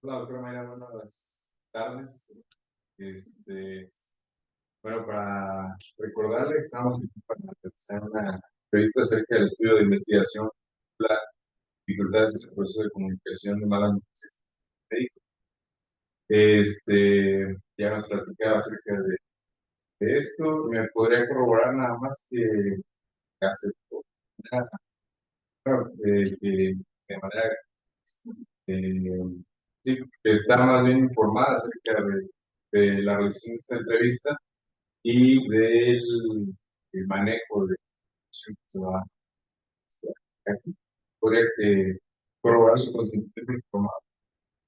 Hola, doctora Mayra, buenas tardes. Este, bueno, para recordarle que estamos aquí para realizar una entrevista acerca del estudio de investigación, las dificultades en el proceso de comunicación de malas noticias médicas. Ya nos platicaba acerca de esto. Me podría corroborar nada más que aceptó de manera sí, que está más bien informada acerca de la realización de esta entrevista y el manejo de información que se va a hacer aquí. Podría corroborar su consentimiento informado.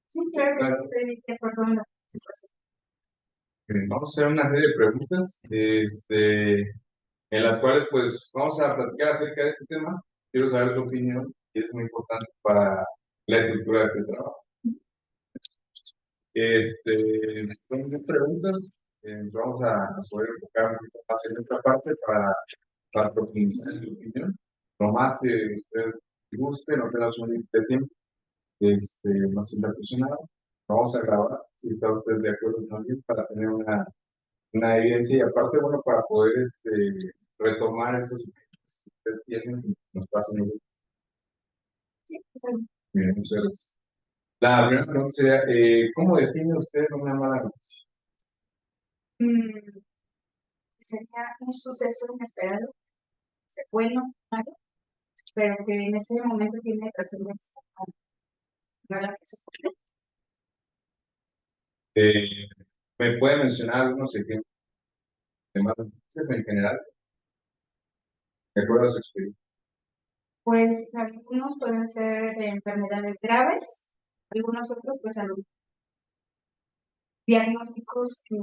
Sí, claro que sí, estoy de acuerdo en la situación. Vamos a hacer una serie de preguntas en las cuales pues vamos a platicar acerca de este tema. Quiero saber tu opinión y es muy importante para la estructura de este trabajo. Son 10 preguntas. Vamos a poder enfocar un poquito más en esta parte para profundizar en tu opinión. No más que usted guste, no tenga un límite de tiempo, no se sienta presionado. Vamos a grabar, si está usted de acuerdo también, para tener una evidencia y aparte, bueno, para poder retomar esos que usted tiene y nos pasen. Sí, está bien. Bien, muchas gracias. La primera pregunta sería, ¿cómo define usted una mala noticia? Mm, Sería un suceso inesperado, bueno, malo, pero que en ese momento tiene trascendencia. No la que supone. Eh, ¿Me puede mencionar algunos ejemplos de malas noticias en general? ¿De acuerdo a su experiencia? Pues algunos pueden ser de enfermedades graves, algunos otros pues diagnósticos que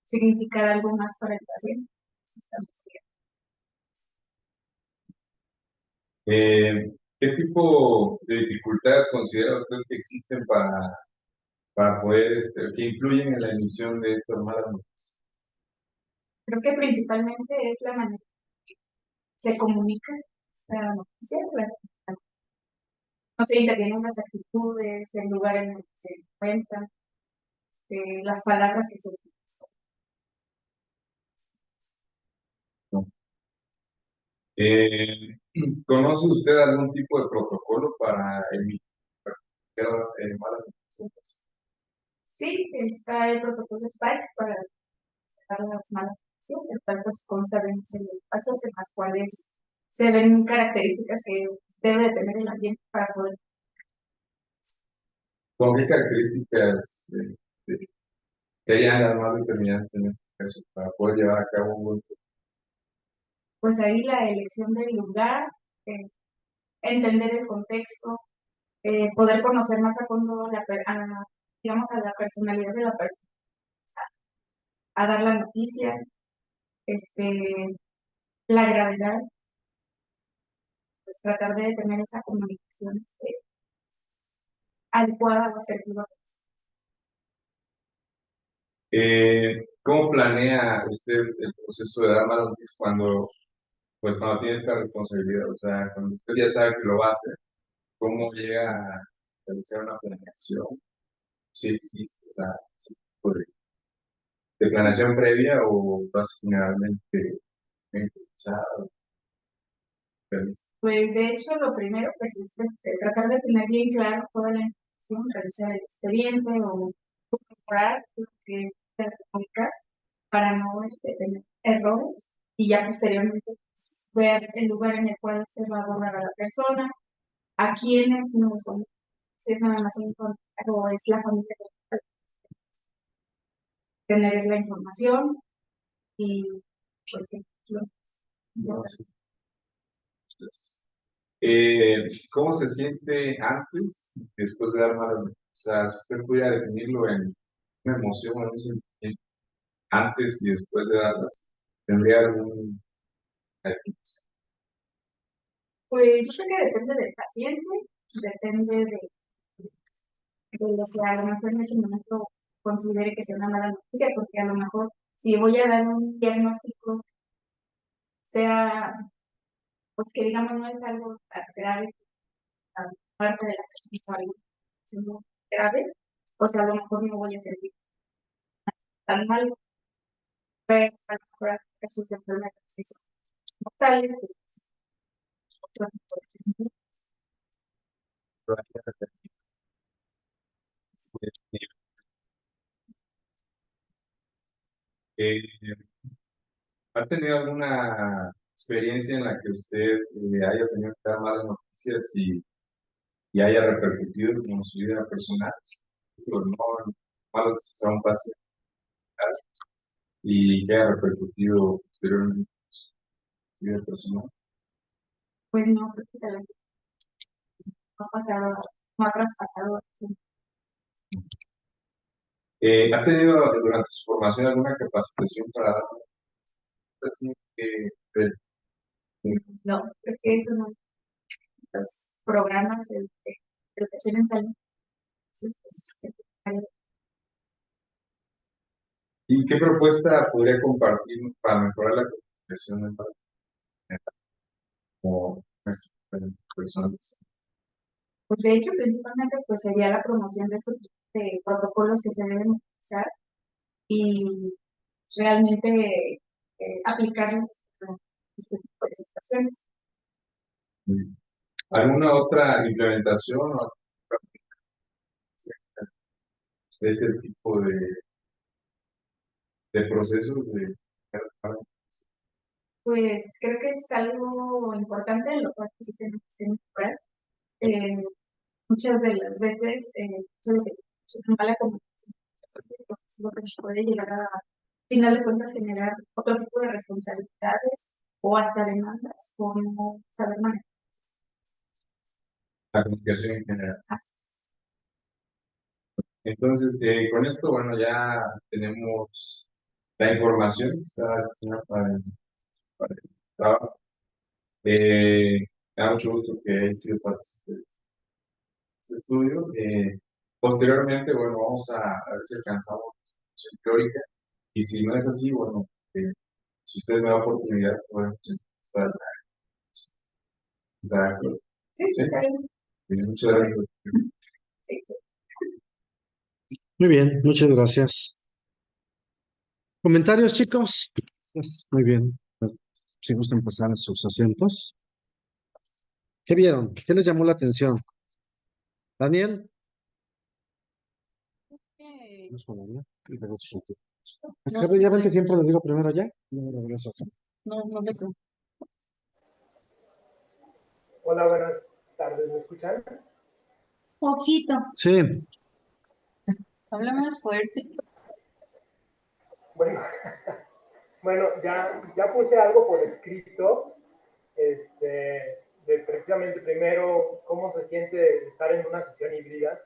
significan algo más para el paciente. ¿Qué tipo de dificultades considera usted que existen para poder, que influyen en la emisión de estas malas noticias? Creo que principalmente es la manera en que se comunica esta noticia, no se intervienen las actitudes, el lugar en el que se encuentran, las palabras que se utilizan. ¿No? Eh, ¿Conoce usted algún tipo de protocolo para emitir malas noticias? Sí, está el protocolo SPIKE para sacar las malas noticias, el cual pues consta de una serie de pasos en las cuales se ven características que debe de tener el ambiente para poder. ¿Con qué características serían las más determinantes en este caso para poder llevar a cabo un buen Pues ahí la elección del lugar, entender el contexto, poder conocer más a fondo digamos, a la personalidad de la persona, a dar la noticia, la gravedad, pues tratar de tener esa comunicación adecuada o asertiva. ¿Cómo planea usted el proceso de dar malas noticias cuando tiene esta responsabilidad? O sea, cuando usted ya sabe que lo va a hacer, ¿cómo llega a realizar una planeación? ¿Si existe ese tipo de planeación previa o vas generalmente improvisado? Pues de hecho lo primero pues es tratar de tener bien claro toda la información, revisar el expediente o corroborar lo que se comunicar para no tener errores y ya posteriormente pues, ver el lugar en el cual se va a abordar a la persona, a quiénes nos vamos, si es nada más un contacto o es la familia que tener la información y pues que No sé. Pues, ¿cómo se siente antes, después de dar malas noticias? O sea, si usted pudiera definirlo en una emoción, en un sentimiento, antes y después de darlas, ¿tendría algún definición? pues yo creo que depende del paciente, depende de lo que a lo mejor en ese momento considere que sea una mala noticia, porque a lo mejor si voy a dar un diagnóstico, sea, pues que digamos no es algo tan grave, tan parte de la persona, sino grave, pues a lo mejor no voy a sentir tan mal, pero a lo mejor hay casos de enfermedades mortales, pues, otro tipo de síntomas. Eh, ¿Ha tenido alguna experiencia en la que usted haya tenido que dar malas noticias y haya repercutido como en su vida personal? Digo, no malas noticias a un paciente y que haya repercutido posteriormente en su vida personal. Pues no, creo que no ha pasado, no ha traspasado. Sí. ¿Ha tenido durante su formación alguna capacitación para dar así No, creo que eso no. Los programas de educación en salud. Sí, pues, ¿y qué propuesta podría compartir para mejorar la comunicación mental como personas? pues de hecho, principalmente pues sería la promoción de estos protocolos que se deben utilizar y realmente aplicarlos a este tipo de situaciones. ¿Alguna otra implementación o de este tipo de procesos de Pues creo que es algo importante en lo cual sí tenemos que mejorar. Eh, muchas de las veces, eso de que es una mala comunicación, pues, es lo que nos puede llegar a final de cuentas generar otro tipo de responsabilidades o hasta demandas por no saber manejar. la comunicación en general? Entonces, con esto, bueno, ya tenemos la información que está destinada para el trabajo. Me da mucho gusto que haya sido partícipe de este estudio. Posteriormente, bueno, vamos a ver si alcanzamos la solución teórica y si no es así, bueno, si usted me da oportunidad, bueno, estar de acuerdo. Sí, ¿Sí? está bien. Muchas gracias. Sí, sí. Muy bien, muchas gracias. ¿Comentarios, chicos? Muy bien. Si gustan pasar a sus asientos. ¿Qué vieron? ¿Qué les llamó la atención? Daniel. No es como, ¿no? Y luego su punto. Es que ya ven que siempre les digo primero ya. Y luego regreso. No me creo. Hola, buenas tardes, ¿me escuchan? Poquito. Sí, Habla más fuerte. Bueno, bueno, ya puse algo por escrito, de precisamente primero cómo se siente estar en una sesión híbrida,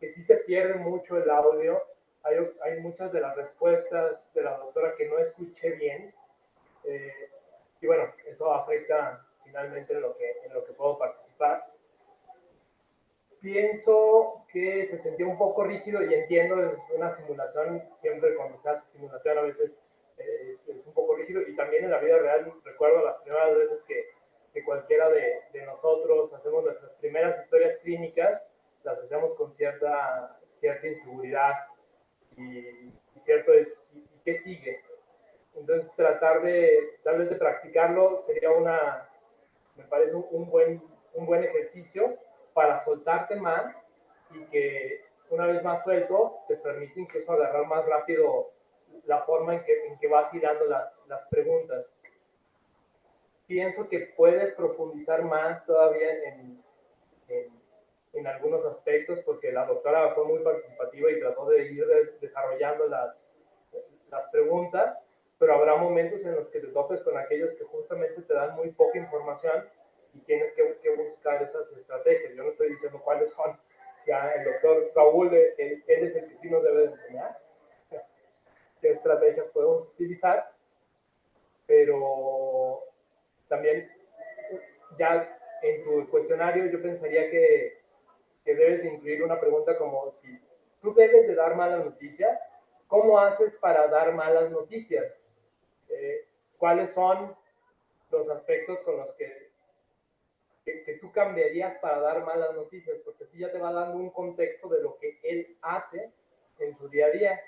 que sí se pierde mucho el audio, hay muchas de las respuestas de la doctora que no escuché bien, y bueno, eso afecta finalmente en lo que puedo participar. Pienso que se sentía un poco rígido y entiendo en una simulación, siempre cuando se hace simulación a veces es un poco rígido y también en la vida real recuerdo las primeras veces que cualquiera de nosotros hacemos nuestras primeras historias clínicas, las hacemos con cierta inseguridad y cierto, y qué sigue. Entonces tratar tal vez de practicarlo sería me parece un buen ejercicio para soltarte más y que una vez más suelto te permite incluso agarrar más rápido la forma en que vas hilando las preguntas. Pienso que puedes profundizar más todavía en algunos aspectos porque la doctora fue muy participativa y trató de ir desarrollando las preguntas, pero habrá momentos en los que te topes con aquellos que justamente te dan muy poca información y tienes que buscar esas estrategias. Yo no estoy diciendo cuáles son, ya el doctor Raúl, él es el que sí nos debe de enseñar qué estrategias podemos utilizar, pero también ya en tu cuestionario yo pensaría que debes incluir una pregunta como si tú debes de dar malas noticias, ¿cómo haces para dar malas noticias? ¿Cuáles son los aspectos con los que que tú cambiarías para dar malas noticias, porque así ya te va dando un contexto de lo que él hace en su día a día.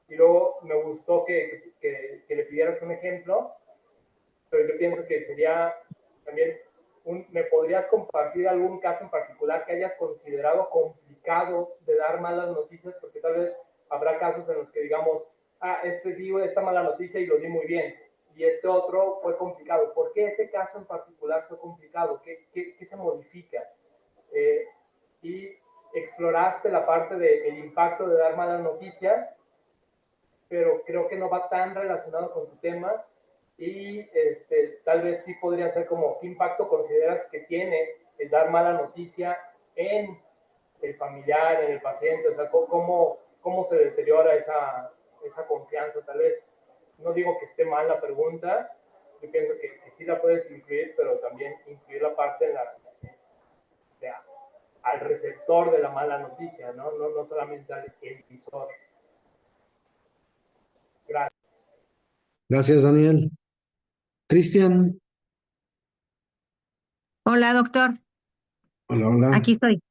Y luego me gustó que le pidieras un ejemplo, pero yo pienso que sería también, ¿me podrías compartir algún caso en particular que hayas considerado complicado de dar malas noticias? Porque tal vez habrá casos en los que digamos, digo esta mala noticia y lo di muy bien, y este otro fue complicado. ¿Por qué ese caso en particular fue complicado? ¿Qué se modifica? Y exploraste la parte del impacto de dar malas noticias, pero creo que no va tan relacionado con tu tema, y tal vez sí podría ser como, ¿qué impacto consideras que tiene el dar mala noticia en el familiar, en el paciente? O sea, ¿cómo se deteriora esa confianza? Tal vez, no digo que esté mal la pregunta, yo pienso que sí la puedes incluir, pero también incluir la parte al receptor de la mala noticia, no solamente al emisor. Gracias. Gracias, Daniel. Cristian. Hola, doctor. Hola, hola. Aquí estoy.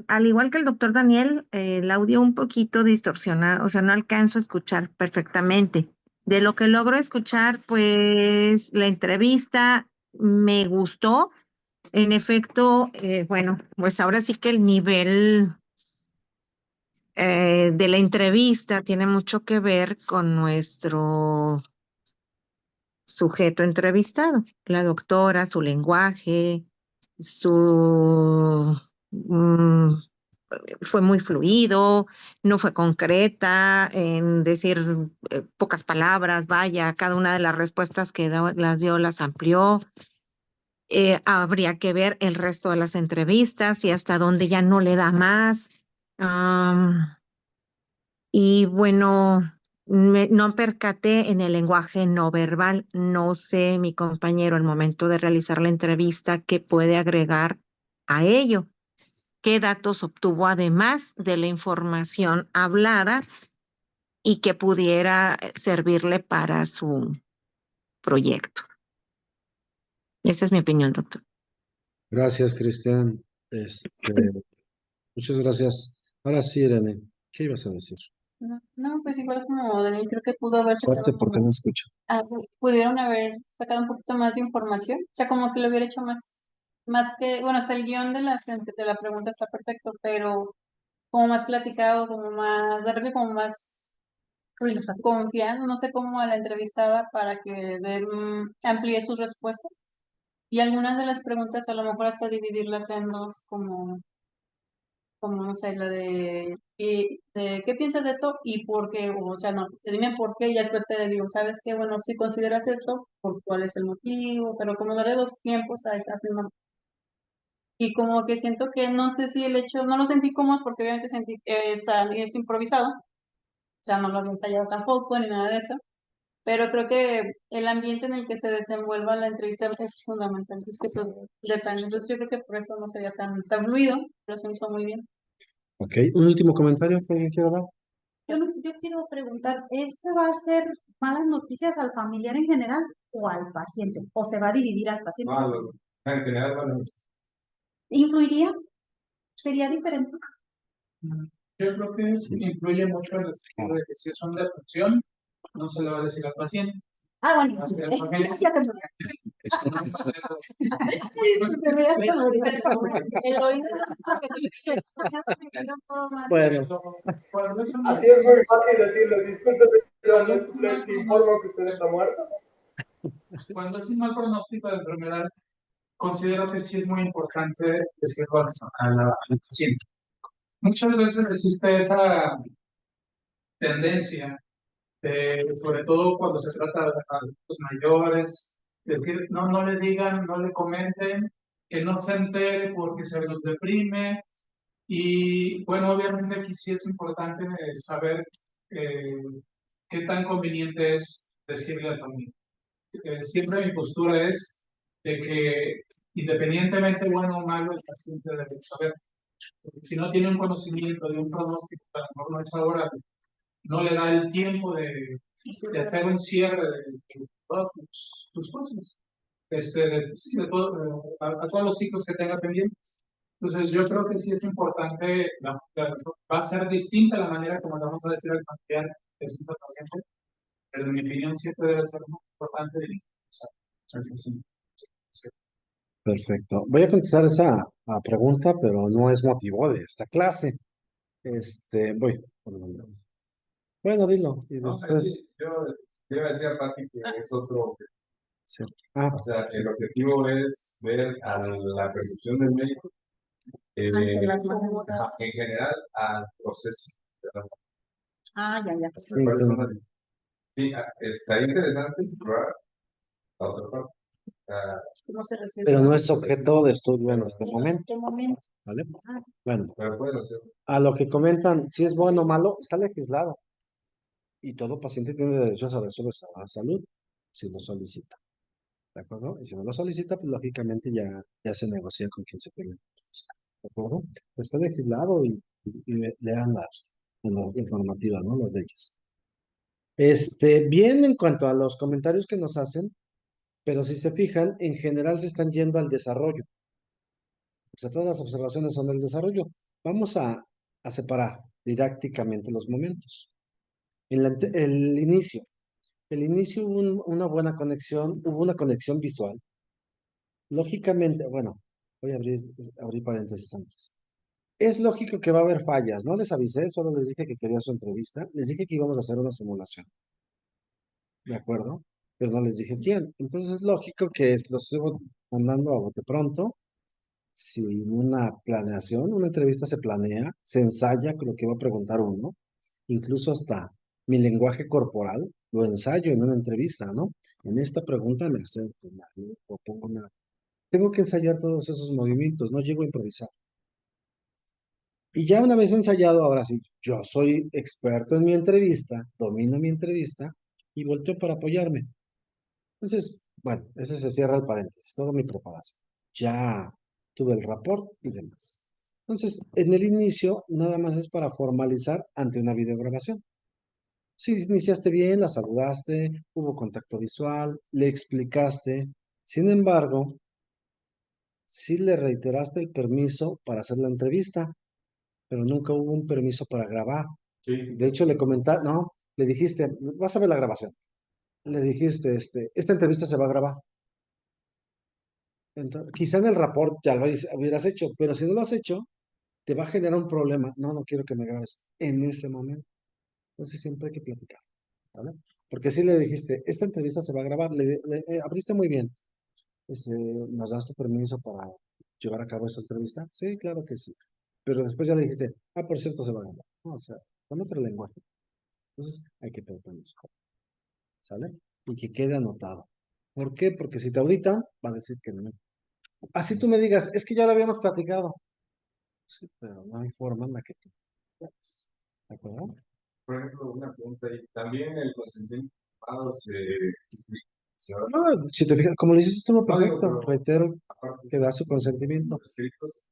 Al igual que el doctor Daniel, el audio un poquito distorsionado, o sea, no alcanzo a escuchar perfectamente. De lo que logro escuchar, pues la entrevista me gustó. En efecto, bueno, pues ahora sí que el nivel de la entrevista tiene mucho que ver con nuestro sujeto entrevistado, la doctora, su lenguaje, su fue muy fluido, no fue concreta en decir pocas palabras, vaya, cada una de las respuestas que las dio las amplió. Habría que ver el resto de las entrevistas y hasta dónde ya no le da más. Y bueno, no percaté en el lenguaje no verbal. No sé, mi compañero, al momento de realizar la entrevista, qué puede agregar a ello. ¿Qué datos obtuvo además de la información hablada y que pudiera servirle para su proyecto? Esa es mi opinión, doctor. Gracias, Cristian. Muchas gracias. Ahora sí, Irene, ¿qué ibas a decir? No, pues igual como Daniel, creo que pudo haber Fuerte sacado porque no escucho. pudieron haber sacado un poquito más de información, o sea, como que lo hubiera hecho más que, bueno, hasta el guión de la pregunta está perfecto, pero como más platicado, como más, darle como más confianza, no sé cómo a la entrevistada para que amplíe sus respuestas, y algunas de las preguntas a lo mejor hasta dividirlas en dos, como no sé, la de qué piensas de esto y por qué, o sea, no, dime por qué y ya después te digo, ¿sabes qué? Bueno, si consideras esto, ¿por cuál es el motivo? Pero como darle dos tiempos a esa prima. Y como que siento que no sé si el hecho, no lo sentí cómodo porque obviamente sentí que es improvisado, o sea, no lo había ensayado tampoco ni nada de eso, pero creo que el ambiente en el que se desenvuelva la entrevista es fundamental, es que eso depende. Entonces yo creo que por eso no sería tan fluido, pero se me hizo muy bien. Ok, un último comentario que alguien quiera dar. Yo quiero preguntar, ¿este va a ser malas noticias al familiar en general o al paciente? ¿O se va a dividir al paciente? No, en general, bueno, ¿Influiría? ¿Sería diferente? Yo creo que influye mucho en el sentido de que si es una defunción, no se le va a decir al paciente. Ah, bueno, ya te Bueno, Así es muy fácil decirlo, discúlpeme, yo le informo que usted está muerto. Cuando es un mal pronóstico de enfermedad, considero que sí es muy importante decirlo al paciente. Muchas veces existe esa tendencia, sobre todo cuando se trata de adultos mayores, decir, no le digan, no le comenten, que no se entere porque se los deprime. Y bueno, obviamente aquí sí es importante saber qué tan conveniente es decirle a la familia. Siempre mi postura es de que independientemente bueno o malo, el paciente debe saber. Porque si no tiene un conocimiento de un pronóstico que a lo mejor no es favorable, no le da el tiempo de hacer un cierre de todas tus cosas. sí, a todos los ciclos que tenga pendientes. Entonces, yo creo que sí es importante, va a ser distinta la manera como le vamos a decir al familiar que es un paciente, pero en mi opinión siempre debe ser muy importante dirigirnos al paciente. Perfecto. Voy a contestar esa pregunta, pero no es motivo de esta clase. Voy. Bueno, dilo. Y No, después. yo iba a decir a Pati que es otro, Sí. Ah, o sea, sí. el objetivo es ver a la percepción del médico Ante las en general al proceso de la ya. Sí, persona. Sí, estaría interesante explorar la otra parte. ¿Cómo se recibe? pero no es objeto de estudio en este momento, este momento. ¿vale? Bueno, Pero puedes hacer. a lo que comentan, si es bueno o malo, está legislado. Y todo paciente tiene derecho a saber sobre su salud si lo solicita. ¿De acuerdo? Y si no lo solicita, pues lógicamente ya se negocia con quien se tiene. ¿De acuerdo? Pues está legislado y lean las informativas, ¿no? Las leyes. Bien en cuanto a los comentarios que nos hacen, pero si se fijan, en general se están yendo al desarrollo. O sea, todas las observaciones son del desarrollo. Vamos a separar didácticamente los momentos. El inicio hubo una buena conexión, hubo una conexión visual. Lógicamente, bueno, voy a abrir paréntesis antes. Es lógico que va a haber fallas. No les avisé, solo les dije que quería su entrevista. Les dije que íbamos a hacer una simulación. ¿De acuerdo? Pero no les dije quién. Entonces es lógico que los sigo mandando a bote pronto. Sin una planeación, una entrevista se planea, se ensaya con lo que va a preguntar uno, incluso hasta mi lenguaje corporal lo ensayo en una entrevista, ¿no? En esta pregunta me acerco, o pongo tengo que ensayar todos esos movimientos, no llego a improvisar. Y ya una vez ensayado, ahora sí, yo soy experto en mi entrevista, domino mi entrevista y volteo para apoyarme. Entonces, bueno, ese se cierra el paréntesis, toda mi preparación. Ya tuve el rapport y demás. Entonces, en el inicio, nada más es para formalizar ante una videograbación. Si iniciaste bien, la saludaste, hubo contacto visual, le explicaste. Sin embargo, sí le reiteraste el permiso para hacer la entrevista, pero nunca hubo un permiso para grabar. Sí. De hecho, le comentaste, no, le dijiste, vas a ver la grabación. Le dijiste, esta entrevista se va a grabar. Entonces, quizá en el rapport ya lo hubieras hecho, pero si no lo has hecho, te va a generar un problema. No, no quiero que me grabes en ese momento. Entonces siempre hay que platicar, ¿vale? Porque si le dijiste, esta entrevista se va a grabar, abriste muy bien. ¿Nos das tu permiso para llevar a cabo esta entrevista? Sí, claro que sí. Pero después ya le dijiste, por cierto, se va a grabar. No, o sea, con otro lenguaje. Entonces hay que pedir permiso, ¿sale? Y que quede anotado. ¿Por qué? Porque si te auditan, va a decir que no. Así tú me digas, es que ya lo habíamos platicado. Sí, pero no hay forma en la que tú puedas. ¿De acuerdo? Por ejemplo, una pregunta ahí. También el consentimiento informado se va No, si te fijas, como lo hiciste estuvo No, digo, perfecto. pero Reitero aparte que da su consentimiento. los escritos,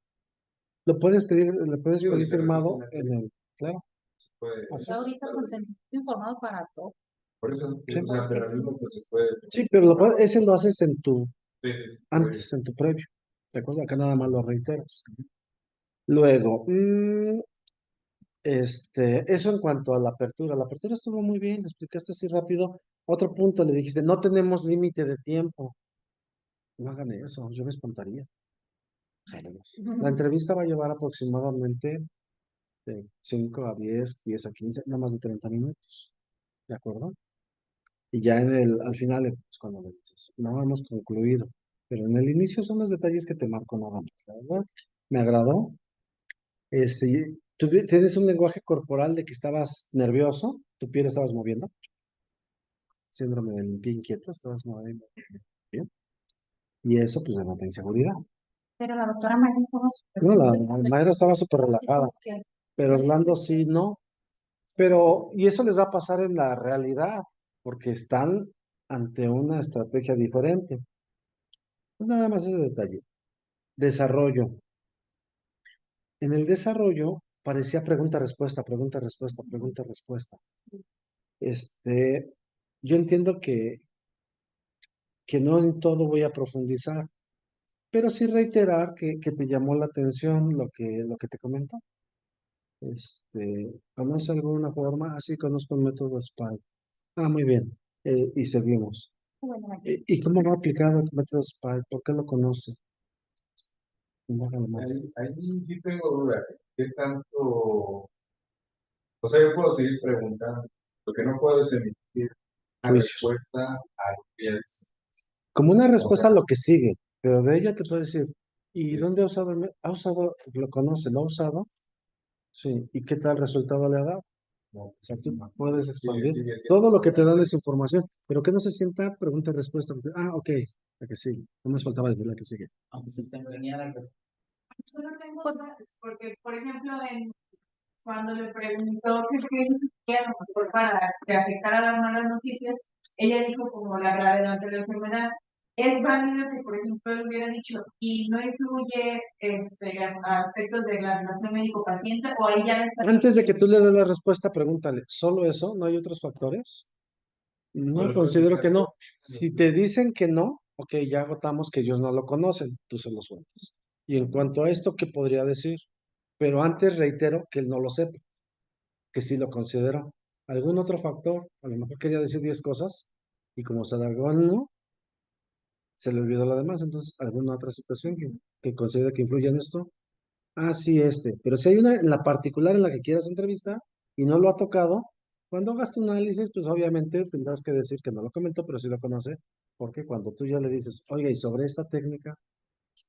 Lo puedes pedir, le puedes digo, pedir y se firmado repiten en el, claro. se puede. Así Ya es. ahorita consentimiento informado para todo. Por eso, Sí. o sea, pero al mismo pues se puede. Sí, pero ese lo haces en Sí, sí, sí, antes, en tu previo. ¿De acuerdo? Acá nada más lo reiteras. Luego, eso en cuanto a la apertura. La apertura estuvo muy bien, le explicaste así rápido. Otro punto, le dijiste, no tenemos límite de tiempo. No hagan eso, yo me espantaría. La entrevista va a llevar aproximadamente de 5 a 10 a 15, no más de 30 minutos. ¿De acuerdo? Y ya al final, pues, cuando le dices, no hemos concluido. Pero en el inicio son los detalles que te marco nada más. La verdad, me agradó. Tienes un lenguaje corporal de que estabas nervioso, tu piel estabas moviendo. Síndrome del pie inquieto, estabas moviendo. Bien. Y eso, pues, denota inseguridad. Pero la doctora María estaba súper No, la madre estaba súper relajada. Pero Orlando sí, no. Y eso les va a pasar en la realidad, porque están ante una estrategia diferente. Pues nada más ese detalle. Desarrollo. En el desarrollo parecía pregunta-respuesta, pregunta-respuesta, pregunta-respuesta. Yo entiendo que que no en todo voy a profundizar, pero sí reiterar que te llamó la atención lo que te comentó. ¿Conoce alguna forma? Así conozco el método SPY. Ah, muy bien. Y seguimos. Bueno, ¿Y cómo va aplicado el método SPY? ¿Por qué lo conoce? Indágalo más. Ahí sí tengo dudas. ¿Qué tanto? O sea, yo puedo seguir preguntando. Lo que no puedo es emitir una Juicios. respuesta a lo que ella dice. Como una O respuesta sea, a lo que sigue, pero de ella te puedo decir, ¿y sí, dónde ha usado? ¿Ha usado? ¿Lo conoce? ¿Lo ha usado? Sí. ¿Y qué tal resultado le ha dado? no, O sea, tú puedes expandir sigue siendo todo lo que te dan correcto. esa información, pero que no se sienta pregunta y respuesta. Porque, ok, la que sigue. No me faltaba decir la que sigue. Yo no tengo dudas, porque, por ejemplo, cuando le preguntó qué existía a lo mejor para que afectara las malas noticias, ella dijo como la gravedad de la enfermedad. Es válido que, por ejemplo, él hubiera dicho, y no incluye aspectos de la relación médico-paciente, o ahí ya está. Antes de que tú le des la respuesta, pregúntale, ¿solo eso? ¿No hay otros factores? No, Bueno, considero que no. Si te dicen que no, ok, ya agotamos que ellos no lo conocen, tú se lo sueltas. Y en cuanto a esto, ¿qué podría decir? Pero antes reitero que él no lo sepa, que sí lo consideró. ¿Algún otro factor? A lo mejor quería decir 10 cosas y como se alargó en uno, se le olvidó lo demás. Entonces, ¿alguna otra situación que considere que influye en esto? Ah, sí, Pero si hay una en la particular en la que quieras entrevista y no lo ha tocado, cuando hagas tu análisis, pues obviamente tendrás que decir que no lo comentó, pero sí lo conoce, porque cuando tú ya le dices, oiga, ¿y sobre esta técnica?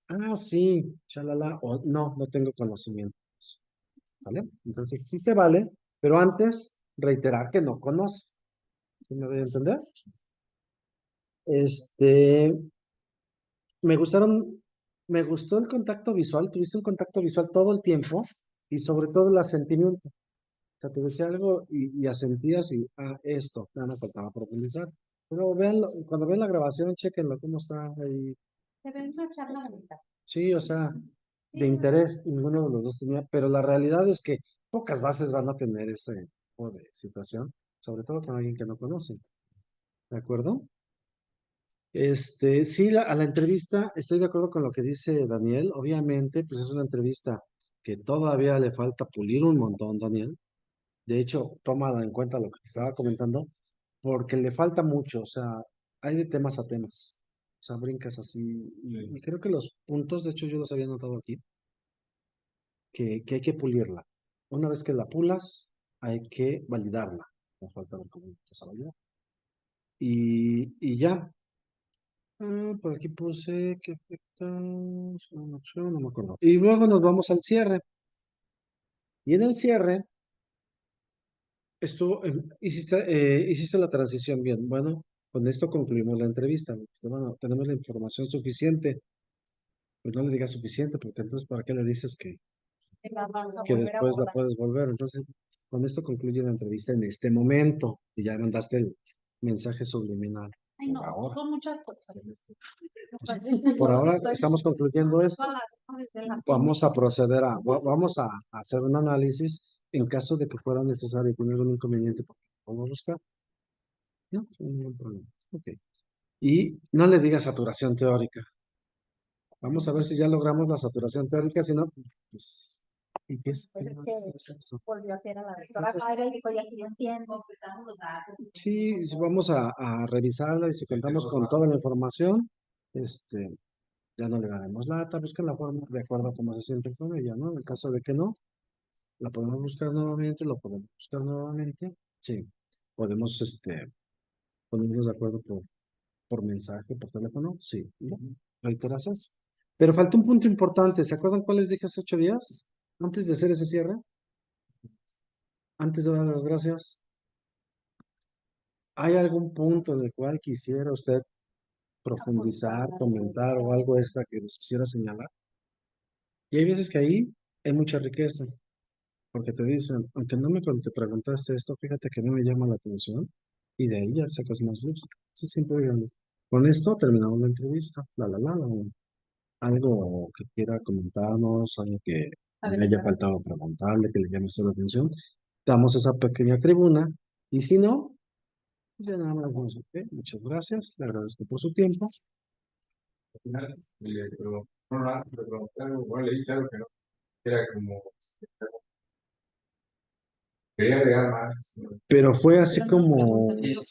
Ah, sí, chalala, o no, no tengo conocimiento. ¿Vale? Entonces sí se vale, pero antes reiterar que no conoce. ¿Sí me voy a entender? Este, me gustaron, me gustó el contacto visual, tuviste un contacto visual todo el tiempo y sobre todo el asentimiento. O sea, te decía algo y asentías y, esto, ya me faltaba profundizar. Pero veanlo, cuando vean la grabación, chequenlo, cómo está ahí. se ve una charla bonita. Sí, o sea, de interés, ninguno de los dos tenía, pero la realidad es que pocas bases van a tener ese tipo de situación, sobre todo con alguien que no conocen. ¿De acuerdo? Sí, a la entrevista, estoy de acuerdo con lo que dice Daniel. Obviamente, pues es una entrevista que todavía le falta pulir un montón, Daniel. De hecho, toma en cuenta lo que te estaba comentando, porque le falta mucho, o sea, hay de temas a temas. O sea, brincas así. Y creo que los puntos, de hecho, yo los había notado aquí, que hay que pulirla. Una vez que la pulas, hay que validarla. Me falta ver cómo se valida. Y ya. Por aquí puse que afecta una opción, no me acuerdo. Y luego nos vamos al cierre. Y en el cierre, hiciste la transición bien. Bueno, con esto concluimos la entrevista. Bueno, tenemos la información suficiente. Pues no le digas suficiente, porque entonces, ¿para qué le dices Que la vas a que volver a después la abordar. puedes volver? Entonces, con esto concluye la entrevista en este momento. Y ya mandaste el mensaje subliminal. Ay, no, Por ahora. son muchas cosas. Por ahora estamos concluyendo esto. Desde la Vamos a proceder vamos a hacer un análisis en caso de que fuera necesario tener algún inconveniente, porque vamos a buscar. No, sin ningún problema. Ok. Y no le diga saturación teórica. Vamos a ver si ya logramos la saturación teórica, si no, pues, ¿y qué es? Pues es que ¿Qué es eso? volvió a hacer a la doctora Jaira y dijo, ya sí entiendo. Sí, vamos a revisarla y si contamos con toda la información, ya no le daremos lata, busquen la forma de acuerdo a cómo se siente con ella, ¿no? En caso de que no, la podemos buscar nuevamente, lo podemos buscar nuevamente. Sí, podemos ponernos de acuerdo por mensaje, por teléfono. Sí, ¿no? Reiteras eso. Pero falta un punto importante. ¿Se acuerdan cuál les dije hace 8 días? Antes de hacer ese cierre, antes de dar las gracias. ¿Hay algún punto en el cual quisiera usted profundizar, comentar o algo extra que nos quisiera señalar? Y hay veces que ahí hay mucha riqueza. Porque te dicen, aunque no te preguntaste esto, fíjate que no me llama la atención y de ahí ya sacas más luz. Sí, siempre oigan, con esto terminamos la entrevista. Algo que quiera comentarnos, algo que le haya faltado preguntarle, que le llame usted la atención. Damos esa pequeña tribuna y si no, Ya nada más vamos, ok, muchas gracias, le agradezco por su tiempo. Al final, le pregunté algo, bueno, le dije algo que no, era como, quería agregar más, ¿no? Pero fue así Pero no como, pregunta.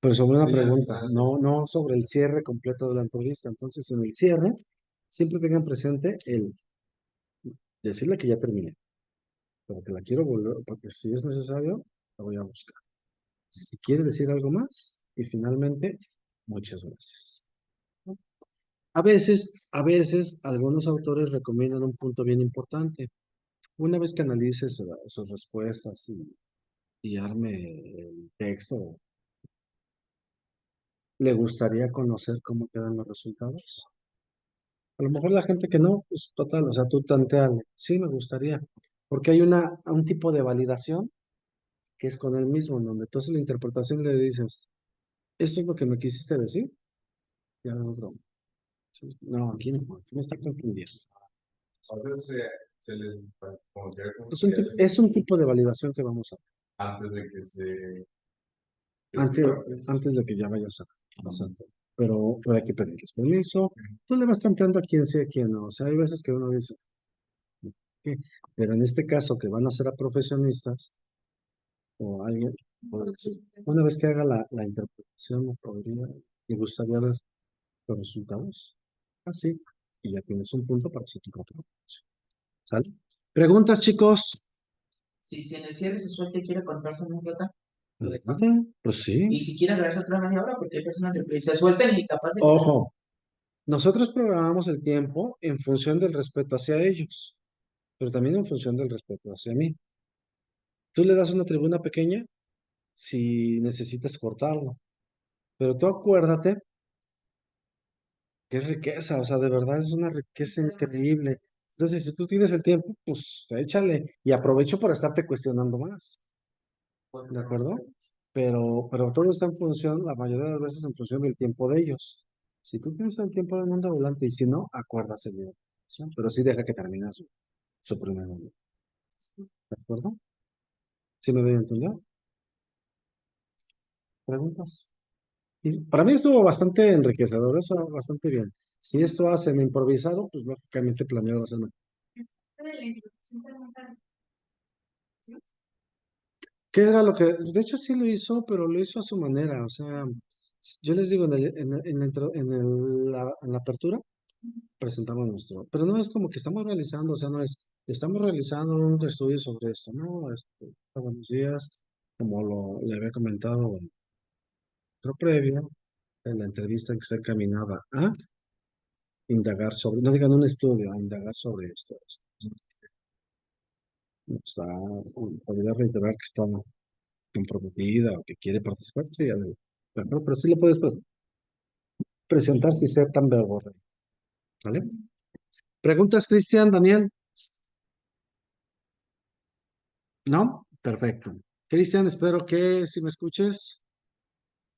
pero sobre una Sí, al pregunta, final, no sobre el cierre completo de la entrevista. Entonces, en el cierre, siempre tengan presente el decirle que ya terminé, pero que la quiero volver, porque si es necesario, la voy a buscar. Si quiere decir algo más, y finalmente, muchas gracias. A veces, algunos autores recomiendan un punto bien importante. Una vez que analices sus respuestas y arme el texto, ¿le gustaría conocer cómo quedan los resultados? A lo mejor la gente que no, pues total, o sea, tú tanteale. Sí, me gustaría. Porque hay un tipo de validación que es con él mismo, en donde entonces la interpretación le dices, ¿esto es lo que me quisiste decir? Ya no, broma. Sí, no, aquí me está confundiendo. a veces se les considera como Es un tipo de validación que vamos a hacer antes de que antes, pues, antes de que ya vayas a pasar todo. Pero hay que pedirles permiso. Tú le vas tanteando a quién sí, a quién no. O sea, hay veces que uno dice, ¿qué? Pero en este caso que van a ser a profesionistas o alguien, puede ser. Una vez que haga la interpretación, me gustaría ver los resultados. Así, y ya tienes un punto para hacer tu propia interpretación. ¿Sale? ¿Preguntas, chicos? Sí, si en el cierre se suelta y quiere contar su anécdota, Adelante. Pues sí. y si quiere agregarse otra media hora, porque hay personas que se sueltan y capaz de... Ojo, nosotros programamos el tiempo en función del respeto hacia ellos, pero también en función del respeto hacia mí. Tú le das una tribuna pequeña si necesitas cortarlo, pero tú acuérdate que es riqueza, o sea, de verdad es una riqueza increíble. Entonces, si tú tienes el tiempo, pues échale y aprovecho para estarte cuestionando más, ¿de acuerdo? Pero todo está en función, la mayoría de las veces en función del tiempo de ellos. Si tú tienes el tiempo del mundo volante y si no, acuérdase bien. ¿Sí? Pero sí deja que termine su primer año. ¿De acuerdo? ¿Sí me doy a entender? ¿Preguntas? Y para mí estuvo bastante enriquecedor, eso bastante bien. Si esto hacen improvisado, pues lógicamente planeado va a ser mejor. Pero la introducción pregunta, ¿Qué era lo que? De hecho sí lo hizo, pero lo hizo a su manera. O sea, yo les digo, en la apertura presentamos nuestro, pero no es como que estamos realizando, o sea, no es, estamos realizando un estudio sobre esto, no, buenos días, como le había comentado en otro previo, en la entrevista que se encaminaba a indagar sobre, no digan un estudio, a indagar sobre esto. Está, podría reiterar que está comprometida o que quiere participar, sí, adelante. Pero sí le puedes presentar si ser tan verborrea, ¿vale? ¿Preguntas, Cristian, Daniel? ¿No? Perfecto. Cristian, espero que si me escuches,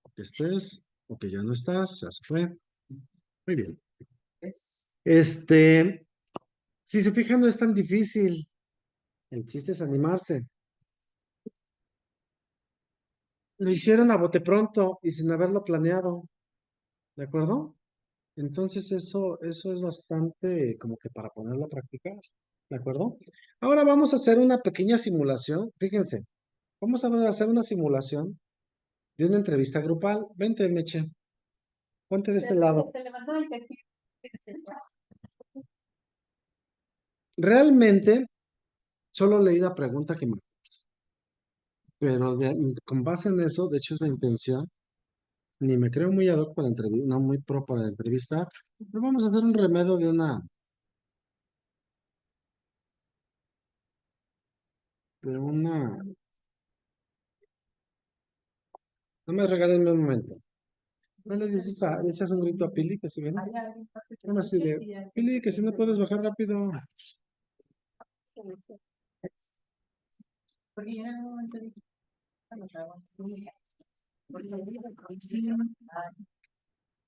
o que estés, o que ya no estás, ya se fue. Muy bien. Si se fijan, no es tan difícil. El chiste es animarse. Lo hicieron a bote pronto y sin haberlo planeado, ¿de acuerdo? Entonces eso es bastante como que para ponerlo a practicar, ¿de acuerdo? Ahora vamos a hacer una pequeña simulación. Fíjense, vamos a hacer una simulación de una entrevista grupal. Vente, Meche, ponte de este lado. Se levantó del perfil. Realmente solo leí la pregunta que me... Pero con base en eso, de hecho es la intención, ni me creo muy ad hoc para entrevistar, no muy pro para entrevistar, pero vamos a hacer un remedio de una, no me regalen un momento. No le dices le echas un grito a Pili que si viene. No así de, Pili, que si no puedes bajar rápido. Porque yo en algún momento dije, "Cuando trabajamos,